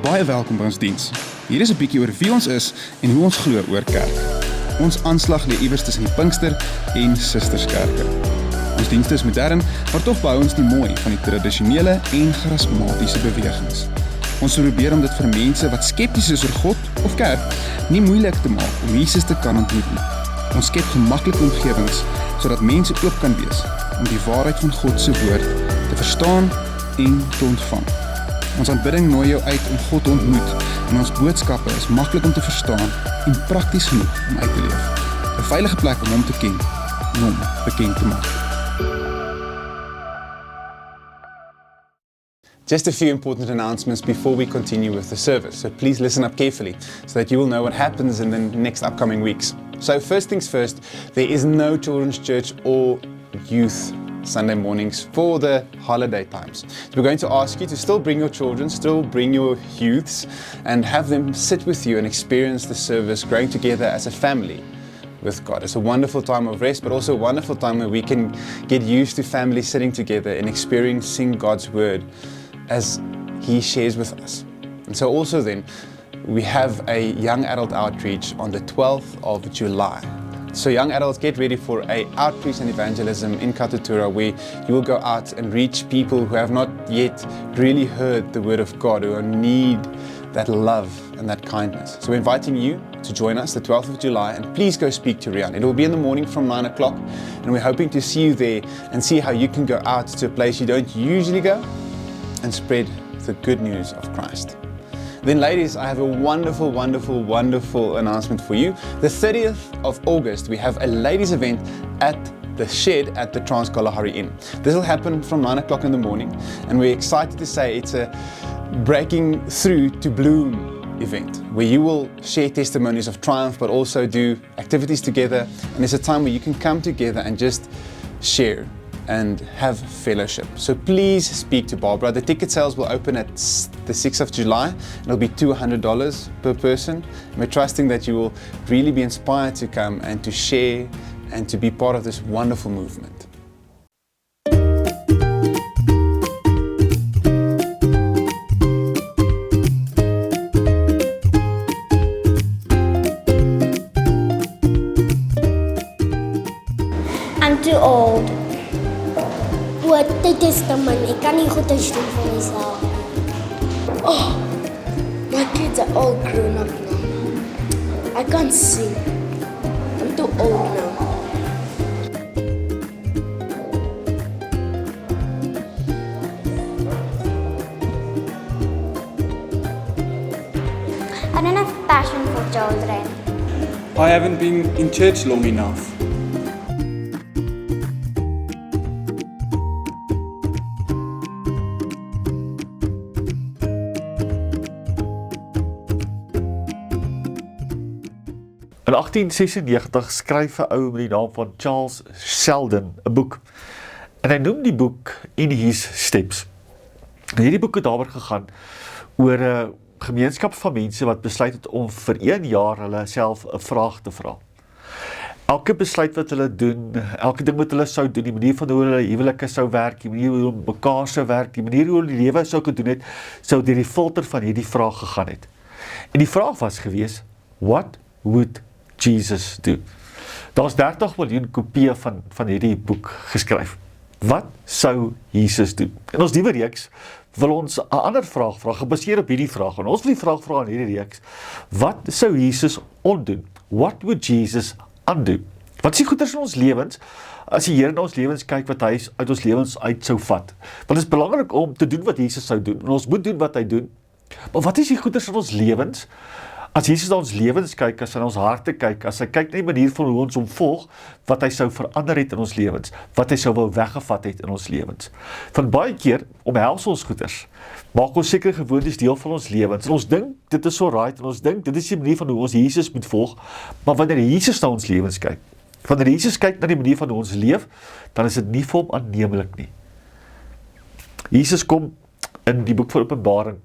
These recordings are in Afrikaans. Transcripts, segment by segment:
Baie welkom by ons diens. Hier is 'n bietjie oor wie ons is en hoe ons glo oor kerk. Ons aanslag lê iewers tussen die Pinkster en Susterskerke. Ons dienste is modern, maar tog behou ons die mooi van die tradisionele en charismatiese bewegings. Ons probeer om dit vir mense wat skepties is oor God of kerk nie moeilik te maak om Jesus te kan ontmoet nie. Ons skep gemaklike omgewings sodat mense oop kan wees om die waarheid van God se woord te verstaan en te ontvang. Ons aanbidding nooi jou uit om God te ontmoet en ons boodskappe is maklik om te verstaan en prakties genoeg om uit te leef. 'n Veilige plek om hom te ken en hom bekend te maak. Just a few important announcements before we continue with the service, so please listen up carefully so that you will know what happens in the next upcoming weeks. So first things first, there is no children's church or youth Sunday mornings for the holiday times. So we're going to ask you to still bring your children, still bring your youths, and have them sit with you and experience the service, growing together as a family with God. It's a wonderful time of rest, but also a wonderful time where we can get used to family sitting together and experiencing God's word as He shares with us. And so also then, we have a young adult outreach on the 12th of July. So young adults, get ready for a outreach and evangelism in Katutura, where you will go out and reach people who have not yet really heard the word of God, who need that love and that kindness. So we're inviting you to join us the 12th of July, and please go speak to Rian. It will be in the morning from 9 o'clock, and we're hoping to see you there and see how you can go out to a place you don't usually go and spread the good news of Christ. Then ladies, I have a wonderful, wonderful, wonderful announcement for you. The 30th of August, we have a ladies event at the shed at the Trans Kalahari Inn. This will happen from 9 o'clock in the morning, and we're excited to say it's a breaking through to bloom event, where you will share testimonies of triumph, but also do activities together. And it's a time where you can come together and just share and have fellowship. So please speak to Barbara. The ticket sales will open at the 6th of July. It'll be $200 per person. We're trusting that you will really be inspired to come and to share and to be part of this wonderful movement. I'm too old. What the testament, ek kan nie goeders doen vir myself. Oh, my kids are all grown up now. I can't sing. I'm too old now. I don't have passion for children. I haven't been in church long enough. In 1896 skryf 'n ou met die naam van Charles Sheldon 'n boek. En hy noem die boek In His Steps. En hierdie boek het daaroor gegaan oor 'n gemeenskap van mense wat besluit het om vir 1 jaar hulle self 'n vraag te vra. Elke besluit wat hulle doen, elke ding wat hulle sou doen, die manier van hoe hulle huwelike sou werk, die manier hoe hulle mekaar sou werk, die manier hoe hulle die lewe sou gedoen het, sou deur die filter van hierdie vraag gegaan het. En die vraag was gewees, what would Jesus do? Daar's 30 miljoen kopieë van hierdie boek geskryf. Wat sou Jesus doen? In ons nuwe reeks wil ons 'n ander vraag vra, gebaseer op hierdie vraag. En ons wil die vraag vra in hierdie reeks, wat sou Jesus ondoen? What would Jesus undo? Wat is die goeders in ons lewens, as die Here na ons lewens kyk, wat hy uit ons lewens uit sou vat? Want dit is belangrik om te doen wat Jesus sou doen, en ons moet doen wat hy doen. Maar wat is die goeders in ons lewens, as Jesus na ons lewens kyk, as hy na ons harte kyk, as hy kyk na die manier van hoe ons hom volg, wat hy sou verander het in ons lewens, wat hy sou wou weggevat het in ons lewens. Van baie keer omhels ons goeders, maak ons sekere gewoontes deel van ons lewens, en ons dink dit is so right, en ons dink dit is die manier van hoe ons Jesus moet volg, maar wanneer Jesus na ons lewens kyk, wanneer Jesus kyk na die manier van hoe ons leef, dan is dit nie vir hom aanneemlik nie. Jesus kom in die boek van Openbaring,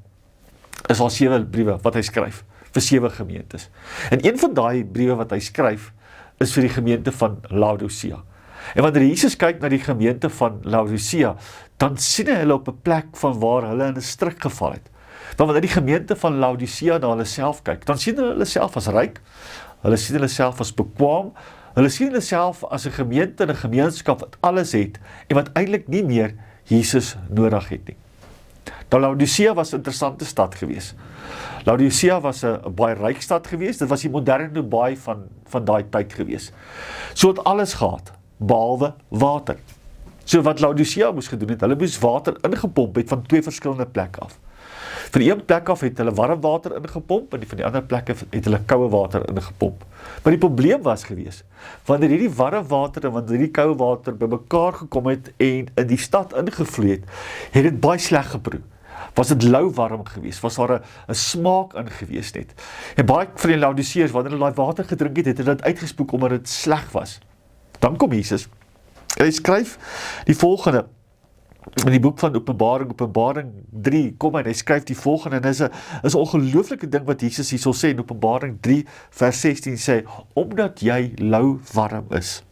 is al 7 briewe wat hy skryf, vir 7 gemeentes. En een van daai briewe wat hy skryf, is vir die gemeente van Laodicea. En wanneer Jesus kyk na die gemeente van Laodicea, dan sien hy hulle op 'n plek van waar hulle in 'n struik geval het. Want wanneer die gemeente van Laodicea na hulle self kyk, dan sien hulle self as ryk, hulle sien hulle self as bekwaam, hulle sien hulle self as 'n gemeente en 'n gemeenskap wat alles het, en wat eintlik nie meer Jesus nodig het nie. Nou Laodicea was 'n interessante stad gewees. Laodicea was 'n baie ryk stad gewees, dit was die moderne Dubai van daai tyd gewees. So het alles gehad, behalwe water. So wat Laodicea moes gedoen het, hulle moes water ingepomp het van 2 verskillende plekke af. Van die een plek af het hulle warm water ingepomp, en van die ander plekke het hulle koue water ingepomp. Maar die probleem was gewees, wanneer hierdie warm water en wanneer hierdie koue water bymekaar gekom het en in die stad ingevloei het dit baie sleg geproe. Was dit lauwarm gewees, was daar 'n smaak in gewees net. En baie van die Laodiceërs, wanneer hulle daai water gedrink het, het hulle dit uitgespoek omdat dit sleg was. Dan kom Jesus, en hy skryf die volgende, in die boek van Openbaring 3, kom en hy skryf die volgende, en is 'n ongelooflike ding wat Jesus hier sal sê in Openbaring 3 vers 16 sê, omdat jy lauwarm is,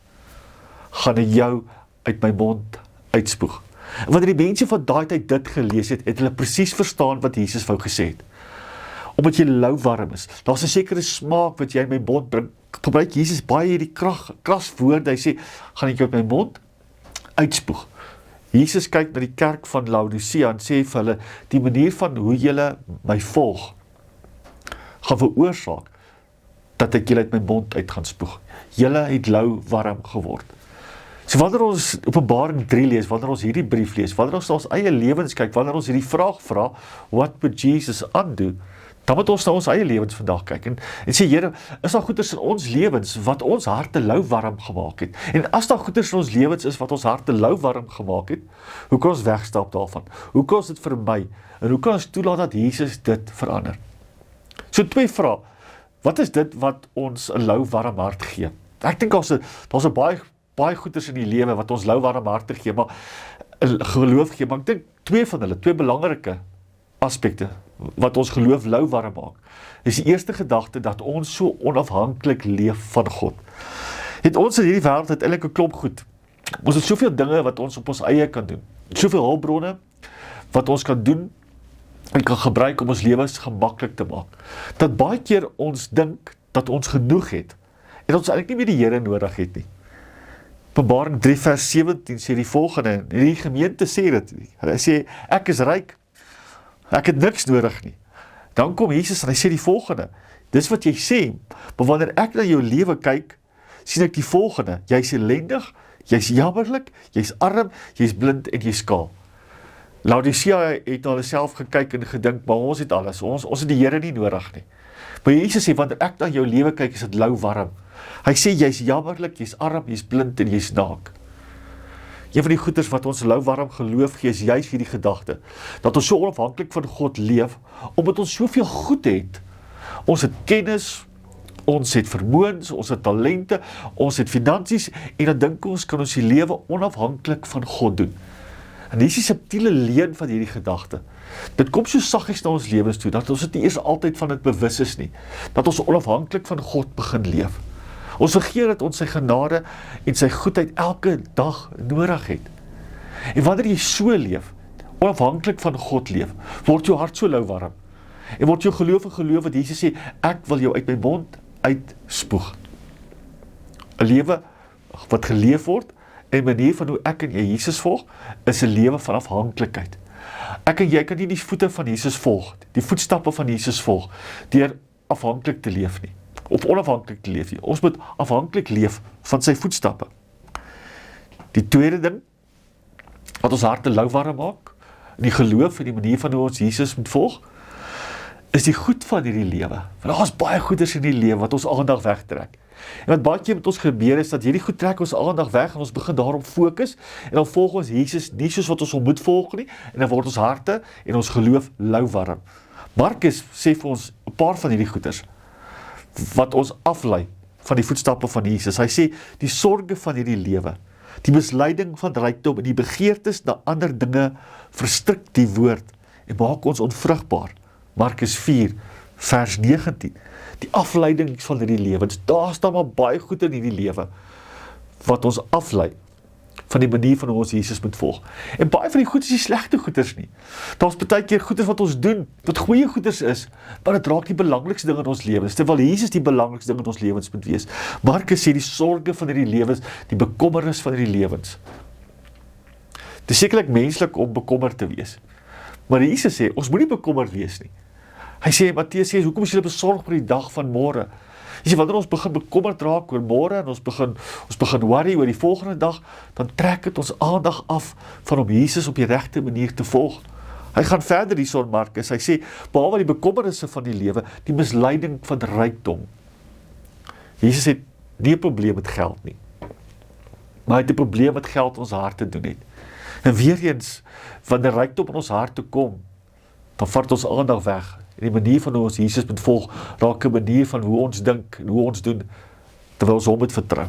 gaan ek jou uit my mond uitspoeg. En wanneer die mense van daai tyd dit gelees het, het hulle presies verstaan wat Jesus wou gesê het. Omdat jy lauwarm is, daar's 'n sekere smaak wat jy in my mond bring. Gebruik Jesus baie hierdie kras woorde, hy sê, gaan ek jou uit my mond uitspoeg. Jesus kyk na die kerk van Laodicea en sê vir hulle, die manier van hoe julle my volg, gaan veroorsaak, dat ek julle uit my mond uit gaan spoeg. Julle het lauwarm geword. So wanneer ons Openbaring 3 lees, wanneer ons hierdie brief lees, wanneer ons na ons eie lewens kyk, wanneer ons hierdie vraag vra, what would Jesus undo? Dan moet ons na ons eie lewens vandag kyk en sê, Here, is daar goeders in ons lewens wat ons harte lauwarm gemaak het? En as daar goeders in ons lewens is wat ons harte lauwarm gemaak het, hoe kan ons wegstap daarvan? Hoe kan ons dit vermy? En hoe kan ons toelaat dat Jesus dit verander? So 2 vrae. Wat is dit wat ons 'n lauwarm hart gee? Ek dink daar's 'n baie goeders in die lewe wat ons lauwarm harte gee, maar geloof gee, maar ek dink 2 van hulle, 2 belangrike aspekte wat ons geloof lauwarm maak, is die eerste gedagte dat ons so onafhanklik leef van God. Het ons in hierdie wêreld het eintlik 'n klomp goed. Ons het soveel dinge wat ons op ons eie kan doen. Soveel hulpbronne wat ons kan doen en kan gebruik om ons lewens gemaklik te maak. Dat baie keer ons dink dat ons genoeg het en ons eintlik nie meer die Here nodig het nie. Openbaring 3 vers 17 sê die volgende, en die gemeente sê dit, hy sê, ek is ryk, ek het niks nodig nie. Dan kom Jesus en hy sê die volgende, dis wat jy sê, maar wanneer ek na jou lewe kyk, sien ek die volgende, jy's ellendig, jy's jammerlik, jy's arm, jy's blind en jy's kaal. Laodicea het na hulle self gekyk en gedink, maar ons het alles, ons het die Here nie nodig nie. Maar Jesus sê, wanneer ek na jou lewe kyk, is dit lauwarm. Hy sê, jy's jammerlik, jy's arm, jy's blind en jy's naak. Een van die goeders wat ons lauwarm geloof gee, is juist hierdie gedagte, dat ons so onafhanklik van God leef, omdat ons soveel goed het. Ons het kennis, ons het vermoëns, ons het talente, ons het finansies, en dan dink ons, kan ons die lewe onafhanklik van God doen. En dis die subtiele leen van hierdie gedagte. Dit kom so saggies na ons lewens toe, dat ons dit nie eers altyd van dit bewus is nie, dat ons onafhanklik van God begin leef. Ons vergeet dat ons sy genade en sy goedheid elke dag nodig het. En wanneer jy so leef, onafhanklik van God leef, word jou hart so lauwarm. En word jou geloof wat Jesus sê, ek wil jou uit my mond uitspoeg. 'n Lewe wat geleef word, en die manier van hoe ek en jy Jesus volg, is 'n lewe van afhanklikheid. Ek en jy kan nie die voete van Jesus volg, die voetstappe van Jesus volg, deur afhanklik te leef nie, of onafhanklik te leef nie. Ons moet afhanklik leef van sy voetstappe. Die tweede ding, wat ons harte lauwarm maak, die geloof en die manier van hoe ons Jesus moet volg, is die goed van hierdie lewe. Want daar is baie goeders in die lewe wat ons aandag wegtrek. En wat baie keer met ons gebeur is, dat hierdie goed trek ons aandag weg, en ons begin daarop fokus, en dan volg ons Jesus nie soos wat ons moet volg nie, en dan word ons harte en ons geloof lauwarm. Markus sê vir ons 'n paar van hierdie goeders, wat ons aflei van die voetstappe van Jesus. Hy sê, die sorge van hierdie lewe, die misleiding van rykdom en die begeertes na ander dinge verstrik die woord en maak ons onvrugbaar. Markus 4 vers 19. Die afleidings van hierdie lewens, daar staan maar baie goed in hierdie lewe wat ons aflei van die manier van hoe ons Jesus moet volg. En baie van die goed is nie slegte goeders nie. Daar's baie keer goeders wat ons doen, wat goeie goeders is, maar dit raak die belangrikste ding in ons lewens, terwyl Jesus die belangrikste ding in ons lewens moet wees. Markus sê die sorge van hierdie lewens, die bekommernis van hierdie lewens. Dit is sekerlik menslik om bekommerd te wees. Maar Jesus sê, ons moet nie bekommerd wees nie. Hy sê, Matteus sê, hoekom is julle besorg oor die dag van môre? Jy sê, wanneer ons begin bekommerd raak oor môre en ons begin worry oor die volgende dag, dan trek dit ons aandag af van om Jesus op die regte manier te volg. Hy gaan verder hierson Markus, hy sê, behalwe die bekommernisse van die lewe, die misleiding van rykdom. Jesus het nie 'n probleem met geld nie, maar hy het 'n probleem met geld ons harte doen het. En weer eens, wanneer rykdom in ons harte kom, dan vat ons aandag weg. En die manier van hoe ons Jesus moet volg, raak 'n manier van hoe ons dink en hoe ons doen, terwyl ons hom moet vertrou.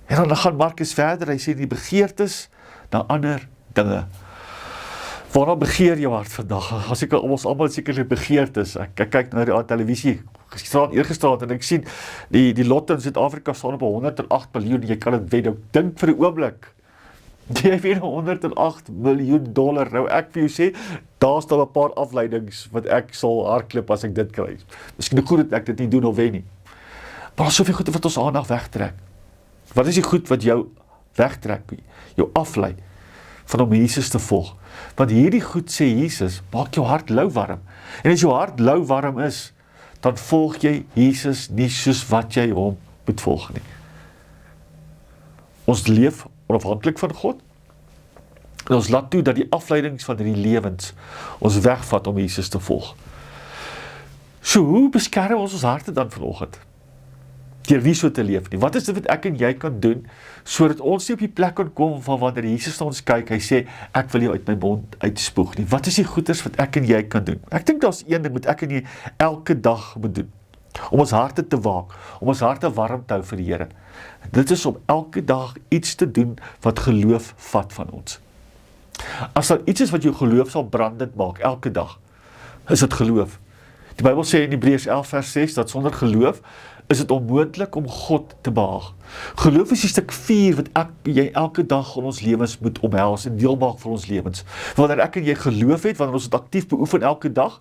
En dan gaan Markus verder, hy sê die begeertes na ander dinge. Waarna begeer jou hart vandag? As ek ons almal sekerlik begeertes. Ek kyk na die televisie eergisterand en ek sien die lotte in Suid-Afrika staan op 108 miljoen. Jy kan dit weet, dink vir 'n oomblik. Jy weet $108 miljoen. Nou ek vir jou sê, daar staan 'n paar afleidings wat ek sal hardklip as ek dit kry. Miskien goed dat ek dit nie doen of wen nie. Maar daar is soveel goed wat ons aandag wegtrek. Wat is die goed wat jou wegtrek? Jou aflei van om Jesus te volg. Want hierdie goed, sê Jesus, maak jou hart lou warm. En as jou hart lou warm is, dan volg jy Jesus nie soos wat jy hom moet volg nie. Ons leef onafhanklik van God, en ons laat toe dat die afleidings van die lewens ons wegvat om Jesus te volg. So, hoe beskerm ons harte dan vanoggend? Deur nie so te leef nie. Wat is dit wat ek en jy kan doen, sodat ons nie op die plek kan kom van wanneer Jesus na ons kyk, hy sê, ek wil jou uit my mond uitspoeg nie. Wat is die goeders wat ek en jy kan doen? Ek dink daar's een ding wat ek en jy elke dag moet doen, om ons harte te waak, om ons harte warm te hou vir die Here. Dit is om elke dag iets te doen wat geloof vat van ons. As daar iets is wat jou geloof sal brandend maak, elke dag, is dit geloof. Die Bybel sê in Hebreërs 11 vers 6, dat sonder geloof is dit onmoontlik om God te behaag. Geloof is die stuk 4 wat jy elke dag in ons lewens moet omhels en deel maak van ons lewens. Wanneer ek en jy geloof het, wanneer ons dit aktief beoefen elke dag,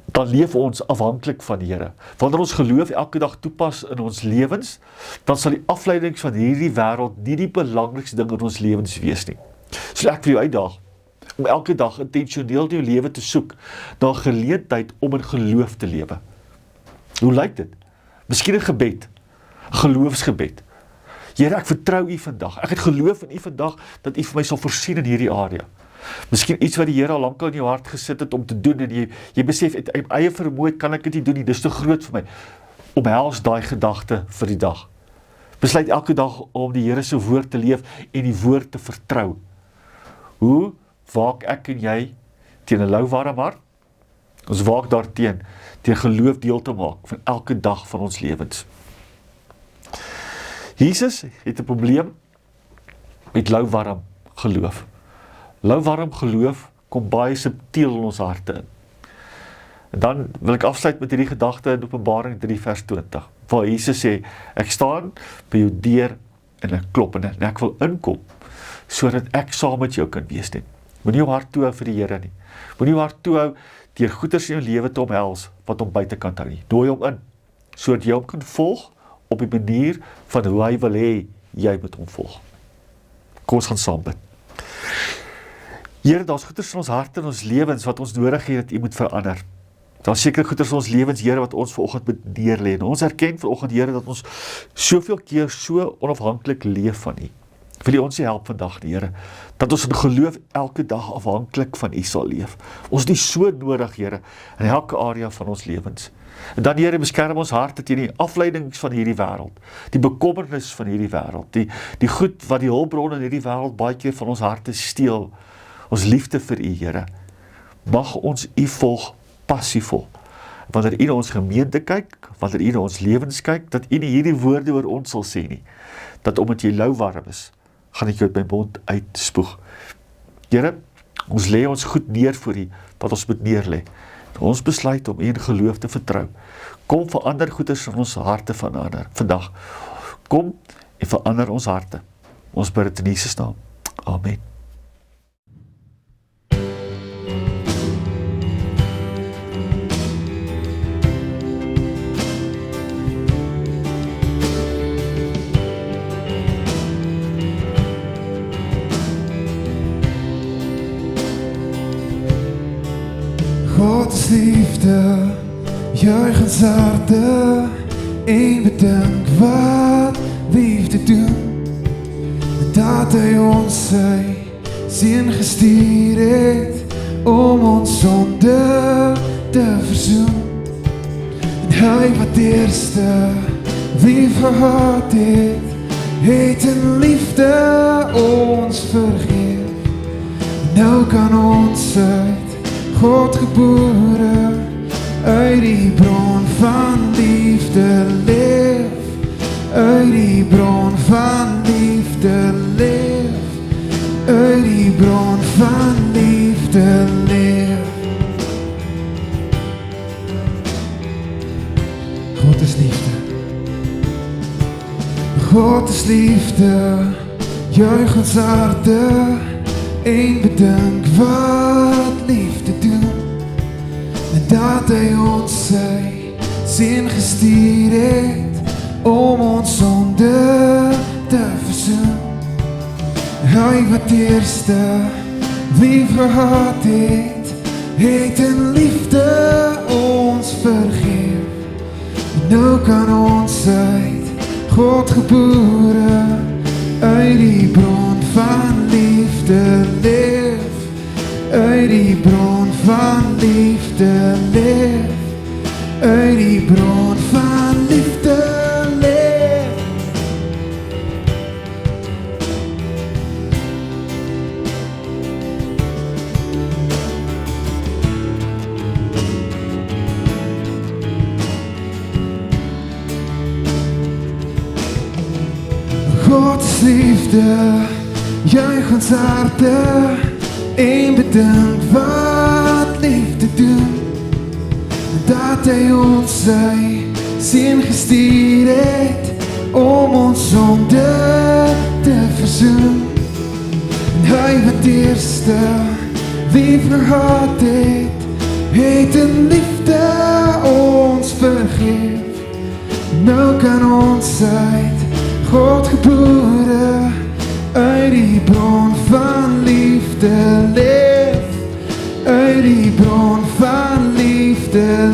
dan leef ons afhanklik van die Here. Wanneer ons geloof elke dag toepas in ons lewens, dan sal die afleidings van hierdie wêreld nie die belangrikste ding in ons lewens wees nie. So ek wil jou uitdaag om elke dag intentioneel in jou lewe te soek na 'n geleentheid om in geloof te lewe. Hoe lyk dit? Miskien 'n gebed, 'n geloofsgebed. Here, ek vertrou U vandag. Ek het geloof in U vandag dat U vir my sal voorsien in hierdie area. Miskien iets wat die Here al lankal in jou hart gesit het om te doen en jy besef uit eie vermoë kan ek dit nie doen nie, dis te groot vir my. Omhels daai gedagte vir die dag. Besluit elke dag om die Here se woord te leef en die woord te vertrou. Hoe waak ek en jy teen 'n lou warm hart? Ons waak daarteen deur geloof deel te maak van elke dag van ons lewens. Jesus het 'n probleem met lou warm geloof. Lou warm geloof kom baie subtiel in ons harte in. En dan wil ek afsluit met hierdie gedagte in Openbaring 3 vers 20, waar Jesus sê, ek staan by jou deur en ek klop en ek wil inkom, sodat ek saam met jou kan wees nie. Moenie jou hart toehou vir die Here nie. Moenie jou hart toehou deur goeders in jou lewe te omhels wat hom buitekant hou nie. Nooi hom in, sodat jy hom kan volg op die manier van hoe hy wil hê jy moet hom volg. Kom ons gaan saam bid. Here, daar's goeders in ons harte en ons lewens wat ons nodig het dat U moet verander. Daar's seker goeders in ons lewens, Here, wat ons vanoggend moet neerlê. En ons erken vanoggend, Here, dat ons soveel keer so onafhanklik leef van U. Wil U ons help vandag, Here, dat ons in geloof elke dag afhanklik van U sal leef. Ons het U so nodig, Here, in elke area van ons lewens. En dan, Here, beskerm ons harte teen die afleidings van hierdie wêreld, die bekommernis van hierdie wêreld, die goed wat die hulpbronne in hierdie wêreld baie keer van ons harte steel. Ons liefde vir U, Here. Mag ons U volg passievol. Wanneer U na ons gemeente kyk, wanneer U na ons lewens kyk, dat U nie hierdie woorde oor ons sal sê nie. Dat omdat jy lou warm is, gaan ek jou uit my mond uitspoeg. Here, ons lê ons goed neer voor U, wat ons moet neerlê. Ons besluit om U in geloof te vertrou. Kom verander goeders in ons harte vandag. Kom en verander ons harte. Ons bid dit in Jesus naam. Amen. God is liefde, juich ons harte en bedink wat liefde doen. Dat hy ons sy seun gestuur het om ons sonde te versoen. En hy wat eerste lief gehad het, het in liefde ons vergeef. Nou kan ons uit God gebore uit die bron van liefde leef, uit die bron van liefde leef, uit die bron van liefde leef. God is liefde. God is liefde, juich ons harte en bedink wat liefde doen. En dat hy ons sy seun gestuur het om ons sonde te versoen. Hy wat eerste lief gehad het, het in liefde ons vergeef. En nou kan ons uit God gebore uit die bron van liefde leef, uit die bron van liefde leef, uit die bron van liefde leef. God is liefde, juich ons harte en bedink wat liefde doen. Dat hy ons sy seun gestuur het om ons sonde te versoen. En hy wat eerste lief gehad het, het in liefde ons vergeef. Nou kan ons uit God gebore uit die bron van liefde leef, uit die bron van liefde